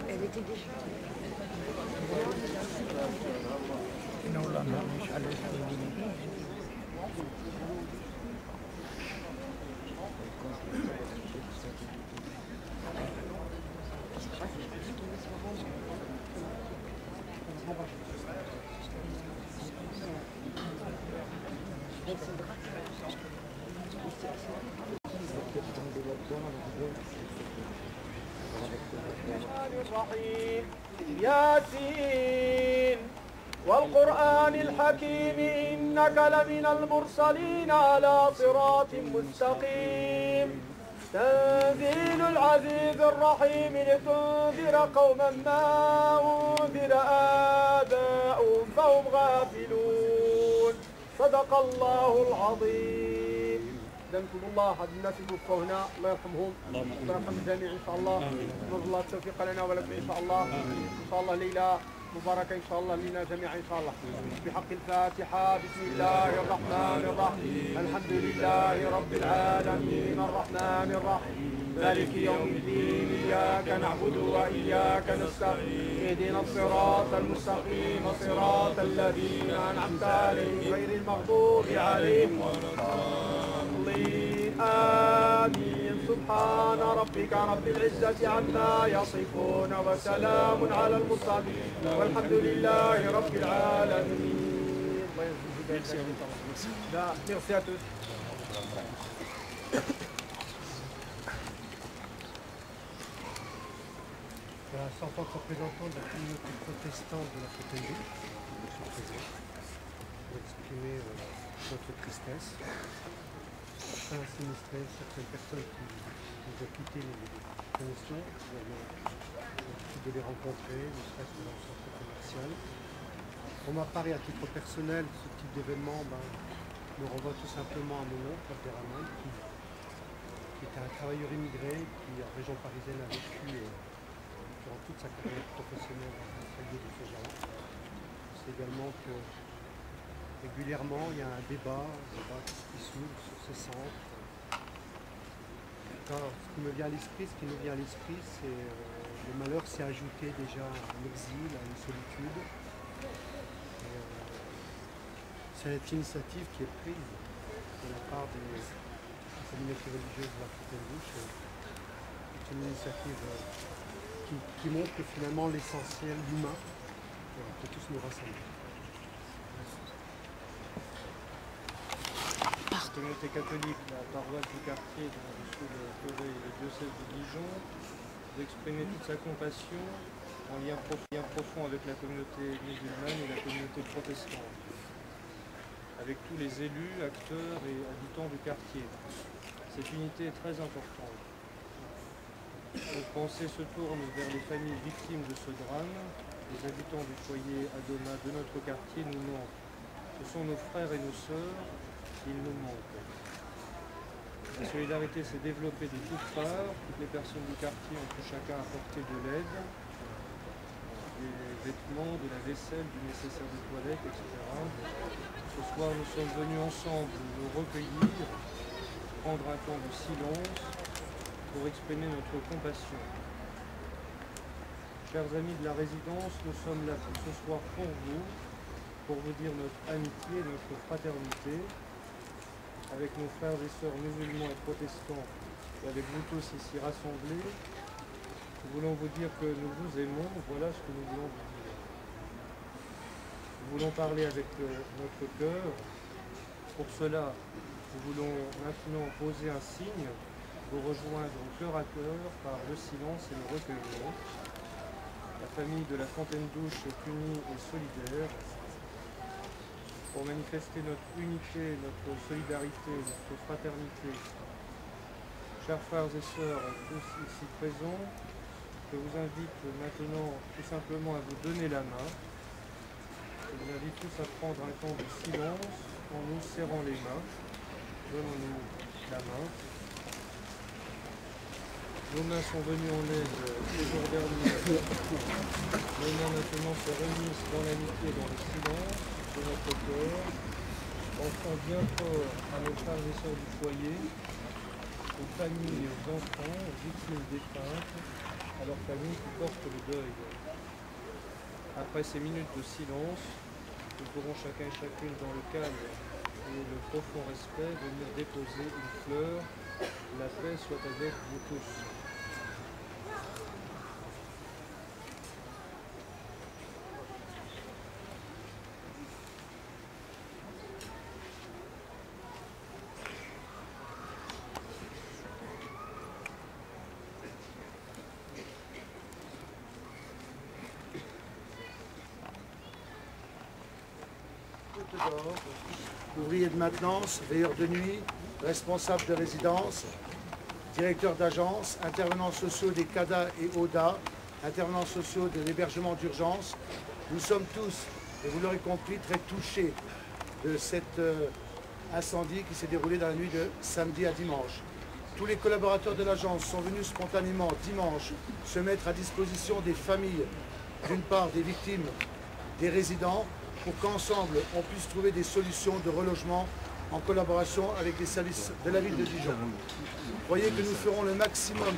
elle était déjà. Non, là, non, مش على الرحيم ياسين والقرآن الحكيم إنك لمن المرسلين على صراط مستقيم تنزيل العزيز الرحيم لتنذر قوما ما أنذر آباؤهم فهم غافلون صدق الله العظيم. دمتم الله هذا الناس يتوفوا هنا الله يرحمهم ويرحم الجميع ان شاء الله. نرجو الله التوفيق لنا ولكم ان شاء الله. ان شاء الله ليله مباركه ان شاء الله لنا جميعا ان شاء الله. بحق الفاتحه بسم الله الرحمن الرحيم الحمد لله رب العالمين الرحمن الرحيم مالك يوم الدين اياك نعبد واياك نستعين اهدنا الصراط المستقيم صراط الذين انعمت عليهم غير المغضوب عليهم ولا الضالين آمين. سبحان ربك رب العزة عما يصفون وسلام على المرسلين والحمد لله رب العالمين. Merci à tous. En tant que représentant de la communauté protestante de la Fontaine-Douce, je suis présent pour exprimer notre tristesse. Certains sinistrés, certaines personnes qui nous ont quitté les commissions, nous avons l'habitude de les rencontrer, ne serait-ce que dans le centre commercial. Pour ma part et à titre personnel, ce type d'événement me renvoie tout simplement à mon oncle, Abderrahmane, qui était un travailleur immigré qui, en région parisienne, a vécu durant toute sa carrière professionnelle dans un foyer de ce genre. Je sais également que régulièrement il y a un débat qui s'ouvre sur ces centres. Ce qui me vient à l'esprit, c'est le malheur s'est ajouté déjà à l'exil, à une solitude. Cette initiative qui est prise de la part des communautés religieuses de la Fontaine-Douce est une initiative qui montre que finalement l'essentiel, l'humain, peut tous nous rassembler. La communauté catholique, la paroisse du quartier sous le curé et le diocèse de Dijon, d'exprimer toute sa compassion en lien profond avec la communauté musulmane et la communauté protestante, avec tous les élus, acteurs et habitants du quartier. Cette unité est très importante. Notre pensée se tourne vers les familles victimes de ce drame. Les habitants du foyer Adoma de notre quartier nous manquent. Ce sont nos frères et nos sœurs, ils nous manquent. La solidarité s'est développée de toutes parts. Toutes les personnes du quartier ont pu chacun apporter de l'aide, des vêtements, de la vaisselle, du nécessaire de toilette, etc. Ce soir, nous sommes venus ensemble nous recueillir, prendre un temps de silence, pour exprimer notre compassion. Chers amis de la résidence, nous sommes là ce soir pour vous dire notre amitié, notre fraternité, avec nos frères et sœurs musulmans et protestants, et avec vous tous ici rassemblés. Nous voulons vous dire que nous vous aimons, voilà ce que nous voulons vous dire. Nous voulons parler avec notre cœur. Pour cela, nous voulons maintenant poser un signe, vous rejoindre cœur à cœur par le silence et le recueillement. La famille de la Fontaine-Douce est unie et solidaire pour manifester notre unité, notre solidarité, notre fraternité. Chers frères et sœurs, tous ici présents, je vous invite maintenant tout simplement à vous donner la main. Je vous invite tous à prendre un temps de silence en nous serrant les mains. Donnons-nous la main. Nos mains sont venues en aide ces jours derniers. Nos mains maintenant se réunissent dans l'amitié et dans le silence de notre cœur, offrant bien fort à nos frères et sœurs du foyer, aux familles et aux enfants, aux victimes défuntes, à leurs familles qui portent le deuil. Après ces minutes de silence, nous pourrons chacun et chacune dans le calme et le profond respect venir déposer une fleur. La paix soit avec vous tous. Ouvrier de maintenance, veilleur de nuit, responsable de résidence, directeur d'agence, intervenants sociaux des CADA et ODA, intervenants sociaux de l'hébergement d'urgence. Nous sommes tous, et vous l'aurez compris, très touchés de cet incendie qui s'est déroulé dans la nuit de samedi à dimanche. Tous les collaborateurs de l'agence sont venus spontanément dimanche se mettre à disposition des familles, d'une part des victimes, des résidents, pour qu'ensemble on puisse trouver des solutions de relogement en collaboration avec les services de la ville de Dijon. Voyez que nous ferons le maximum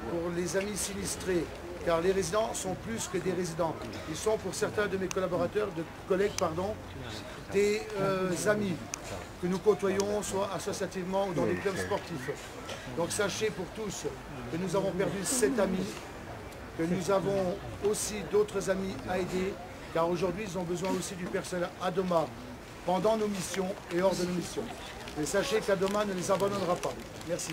pour les amis sinistrés, car les résidents sont plus que des résidents. Ils sont pour certains de mes collègues, des amis que nous côtoyons, soit associativement ou dans les clubs sportifs. Donc sachez pour tous que nous avons perdu 7 amis, que nous avons aussi d'autres amis à aider, car aujourd'hui, ils ont besoin aussi du personnel à Doma pendant nos missions et hors de nos missions. Mais sachez qu'Adoma ne les abandonnera pas. Merci.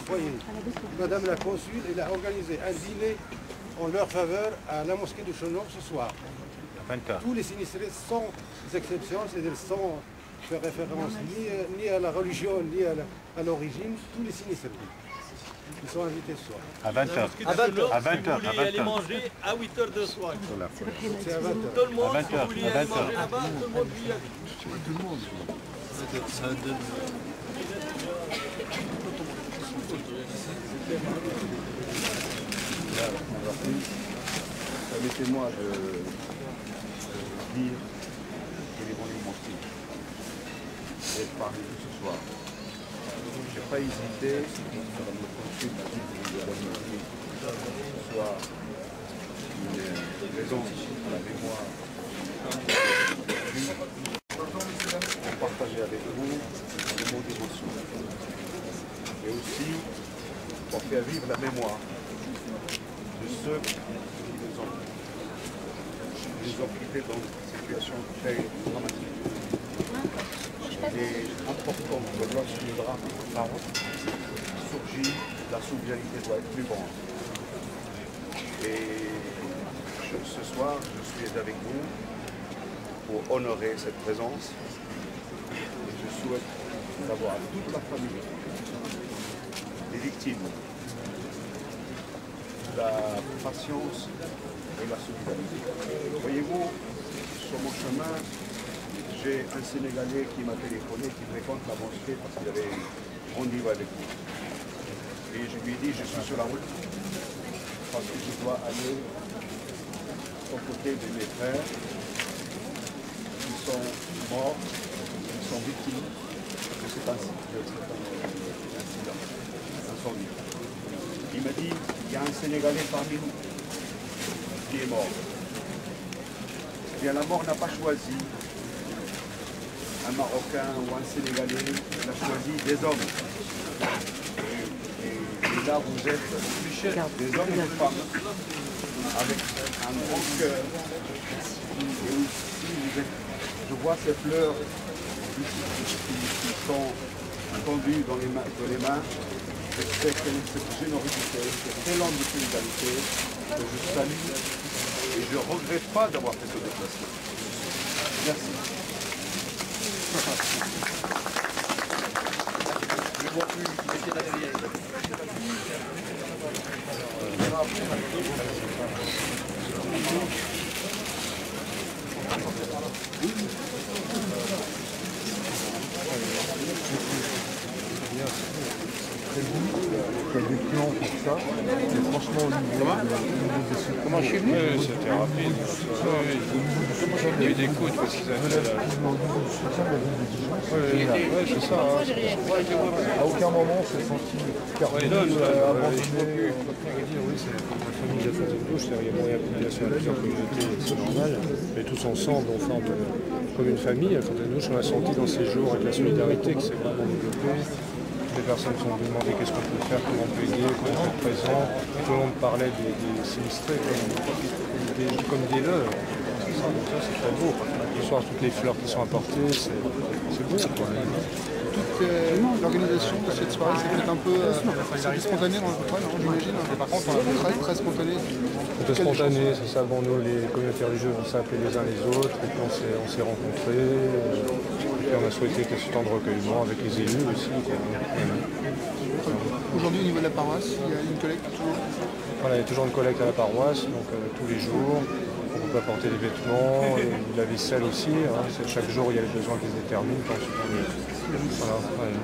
Voyez, Madame la Consul, elle a organisé un dîner en leur faveur à la mosquée de Chonor ce soir. Tous les sinistrés, sans exception, c'est-à-dire sans faire référence ni à la religion, ni à l'origine, tous les sinistrés. Ils sont invités ce soir. À 20h. À 20h. À 20h. Vous vouliez aller manger à 8h de soir. C'est à 20h. Tout le monde, À 20h, si vous vouliez à aller 20h. manger là-bas, tout le monde peut y aller. Tout le monde. Permettez-moi de dire qu'il est venu montrer d'être parmi nous ce soir. Je n'ai pas hésité sur le consul de la mosquée, soit une présence à la mémoire pour partager avec vous des mots d'émotion. Et aussi pour faire vivre la mémoire de ceux qui nous ont quittés dans une situation très dramatique. Il est important que lorsque le drame surgit, la solidarité doit être plus grande. Et ce soir, je suis avec vous pour honorer cette présence. Et je souhaite d'avoir toute la famille, les victimes, la patience et la solidarité. Voyez-vous, sur mon chemin, j'ai un Sénégalais qui m'a téléphoné, qui fréquente la mosquée parce qu'il avait rendez-vous avec nous. Et je lui ai dit, je suis sur la route parce que je dois aller aux côtés de mes frères qui sont morts, qui sont victimes de cet incident, incendie. Il m'a dit, il y a un Sénégalais parmi nous qui est mort. Eh bien, la mort n'a pas choisi un Marocain ou un Sénégalais, elle a choisi des hommes. Et là, vous êtes des hommes et des femmes avec un grand cœur. Et aussi, je vois ces fleurs qui sont tendues dans les mains. Je sais que cette générosité, cette élan de solidarité que je salue et je ne regrette pas d'avoir fait ce déplacement. Merci. Je ne vois plus, mettez la derrière. Très bon. plan pour ça. Et franchement, au niveau des secours, Comment je suis venu? Oui, c'était rapide. Il y a eu des coups parce qu'ils avaient fait la... au niveau du soutien de la ville de Dijon, Ouais, c'est ça. à aucun moment on s'est senti perdu, abandonné. Oui, c'est comme la famille de la Fontaine-Douche, il y a moyen d'application à plusieurs communautés, c'est normal, mais tous ensemble on forme comme une famille. À Fontaine-Douche, on a senti dans ces jours avec la solidarité qui s'est vraiment développée. Les personnes sont venues demander qu'est-ce qu'on peut faire, comment on peut aider, comment on peut être présent. Tout le monde parlait des sinistrés comme des leurs. C'est ça, donc ça c'est très beau. Ce soir, toutes les fleurs qui sont apportées, c'est beau. Quoi. Toute l'organisation de cette soirée, c'est peut-être un peu spontané dans le total, j'imagine. Par contre, on a très très spontané. C'était spontané, c'est ça. Bon, nous, les communautés religieuses, on s'est appelés les uns les autres, et puis on s'est rencontrés. Et puis on a souhaité qu'il y ait ce temps de recueillement avec les élus aussi. Aujourd'hui, au niveau de la paroisse, il y a une collecte toujours. Voilà, il y a toujours une collecte à la paroisse, donc tous les jours. On peut apporter des vêtements, de la vaisselle aussi. Hein. Chaque jour, il y a les besoins qui se déterminent. Ensuite, voilà, ouais.